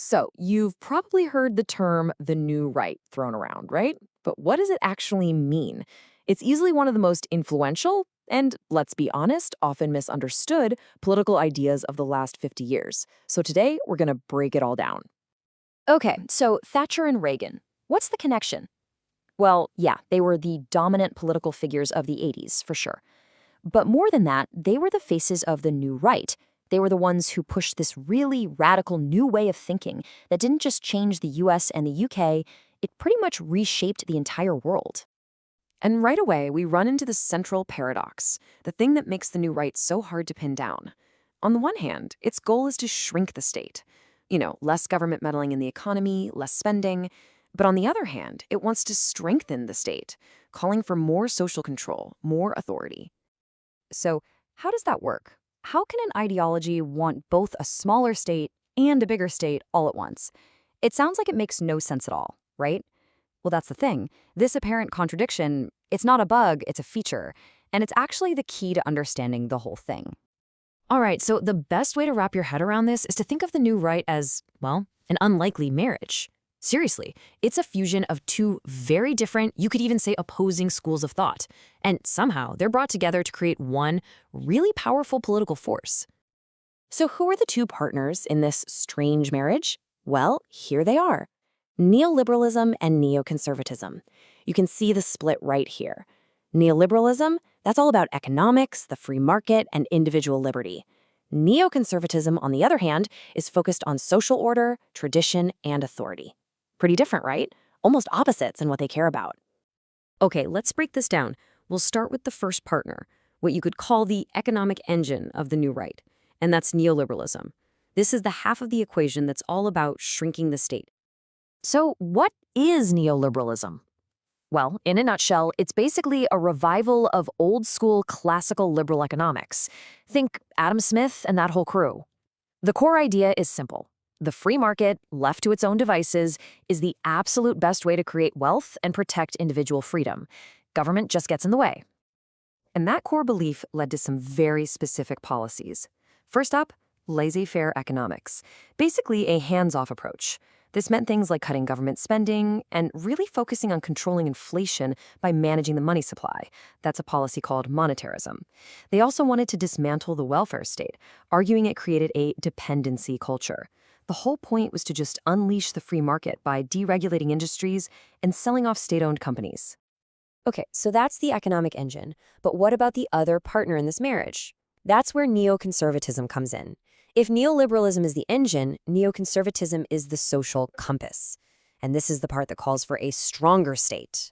So, you've probably heard the term the new right thrown around, right? But what does it actually mean? It's easily one of the most influential and, let's be honest, often misunderstood political ideas of the last 50 years. So today, we're going to break it all down. Okay, so Thatcher and Reagan. What's the connection? Well, yeah, they were the dominant political figures of the 80s, for sure. But more than that, they were the faces of the new right. They were the ones who pushed this really radical new way of thinking that didn't just change the US and the UK, it pretty much reshaped the entire world. And right away, we run into the central paradox, the thing that makes the new right so hard to pin down. On the one hand, its goal is to shrink the state. Less government meddling in the economy, less spending. But on the other hand, it wants to strengthen the state, calling for more social control, more authority. So, how does that work? How can an ideology want both a smaller state and a bigger state all at once? It sounds like it makes no sense at all, right? Well, that's the thing. This apparent contradiction, it's not a bug, it's a feature. And it's actually the key to understanding the whole thing. All right, so the best way to wrap your head around this is to think of the new right as, well, an unlikely marriage. Seriously, it's a fusion of two very different, you could even say opposing schools of thought. And somehow they're brought together to create one really powerful political force. So who are the two partners in this strange marriage? Well, here they are. Neoliberalism and neoconservatism. You can see the split right here. Neoliberalism, that's all about economics, the free market, and individual liberty. Neoconservatism, on the other hand, is focused on social order, tradition, and authority. Pretty different, right? Almost opposites in what they care about. Okay, let's break this down. We'll start with the first partner, what you could call the economic engine of the new right, and that's neoliberalism. This is the half of the equation that's all about shrinking the state. So what is neoliberalism? Well, in a nutshell, it's basically a revival of old-school classical liberal economics. Think Adam Smith and that whole crew. The core idea is simple. The free market, left to its own devices, is the absolute best way to create wealth and protect individual freedom. Government just gets in the way. And that core belief led to some very specific policies. First up, laissez-faire economics, basically a hands-off approach. This meant things like cutting government spending and really focusing on controlling inflation by managing the money supply. That's a policy called monetarism. They also wanted to dismantle the welfare state, arguing it created a dependency culture. The whole point was to just unleash the free market by deregulating industries and selling off state-owned companies. Okay, so that's the economic engine. But what about the other partner in this marriage? That's where neoconservatism comes in. If neoliberalism is the engine, neoconservatism is the social compass. And this is the part that calls for a stronger state.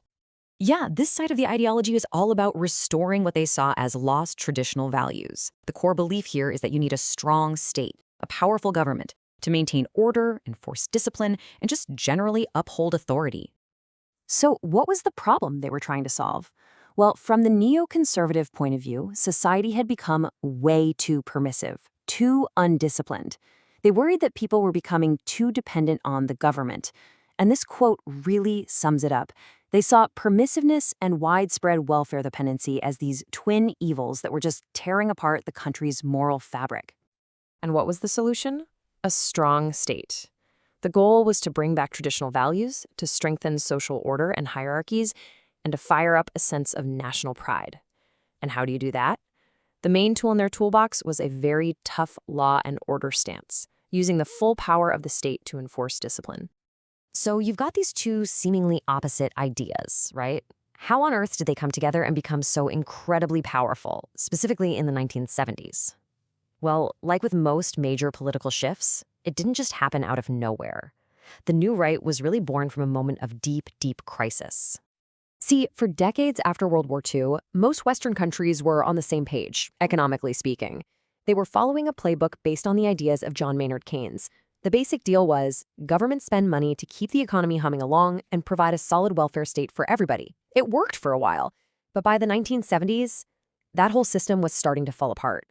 Yeah, this side of the ideology is all about restoring what they saw as lost traditional values. The core belief here is that you need a strong state, a powerful government, to maintain order, enforce discipline, and just generally uphold authority. So what was the problem they were trying to solve? Well, from the neoconservative point of view, society had become way too permissive, too undisciplined. They worried that people were becoming too dependent on the government. And this quote really sums it up. They saw permissiveness and widespread welfare dependency as these twin evils that were just tearing apart the country's moral fabric. And what was the solution? A strong state. The goal was to bring back traditional values, to strengthen social order and hierarchies, and to fire up a sense of national pride. And how do you do that? The main tool in their toolbox was a very tough law and order stance, using the full power of the state to enforce discipline. So you've got these two seemingly opposite ideas, right? How on earth did they come together and become so incredibly powerful, specifically in the 1970s? Well, like with most major political shifts, it didn't just happen out of nowhere. The new right was really born from a moment of deep, deep crisis. See, for decades after World War II, most Western countries were on the same page, economically speaking. They were following a playbook based on the ideas of John Maynard Keynes. The basic deal was government spend money to keep the economy humming along and provide a solid welfare state for everybody. It worked for a while, but by the 1970s, that whole system was starting to fall apart.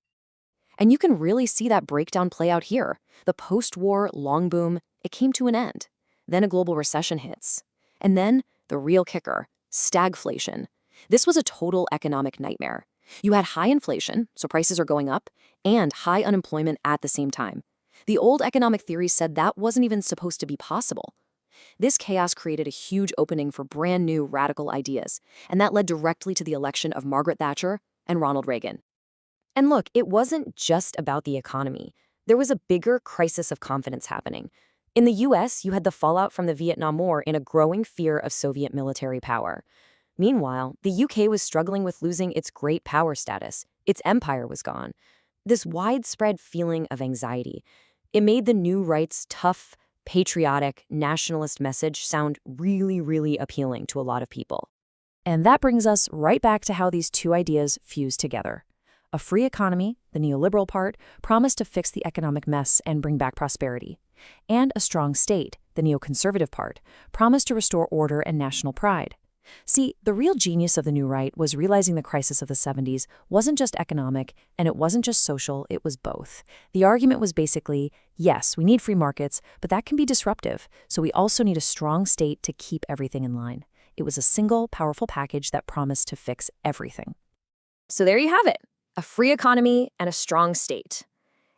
And you can really see that breakdown play out here. The post-war long boom, it came to an end. Then a global recession hits. And then the real kicker, stagflation. This was a total economic nightmare. You had high inflation, so prices are going up, and high unemployment at the same time. The old economic theory said that wasn't even supposed to be possible. This chaos created a huge opening for brand new radical ideas, and that led directly to the election of Margaret Thatcher and Ronald Reagan. And look, it wasn't just about the economy. There was a bigger crisis of confidence happening. In the US, you had the fallout from the Vietnam War and a growing fear of Soviet military power. Meanwhile, the UK was struggling with losing its great power status. Its empire was gone. This widespread feeling of anxiety, it made the new right's tough, patriotic, nationalist message sound really, really appealing to a lot of people. And that brings us right back to how these two ideas fuse together. A free economy, the neoliberal part, promised to fix the economic mess and bring back prosperity. And a strong state, the neoconservative part, promised to restore order and national pride. See, the real genius of the new right was realizing the crisis of the 70s wasn't just economic, and it wasn't just social, it was both. The argument was basically, yes, we need free markets, but that can be disruptive, so we also need a strong state to keep everything in line. It was a single, powerful package that promised to fix everything. So there you have it, a free economy and a strong state.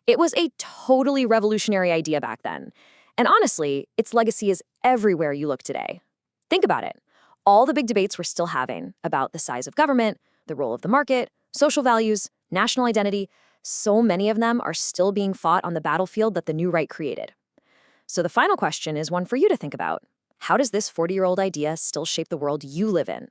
It was a totally revolutionary idea back then. And honestly, its legacy is everywhere you look today. Think about it. All the big debates we're still having about the size of government, the role of the market, social values, national identity, so many of them are still being fought on the battlefield that the new right created. So the final question is one for you to think about. How does this 40-year-old idea still shape the world you live in?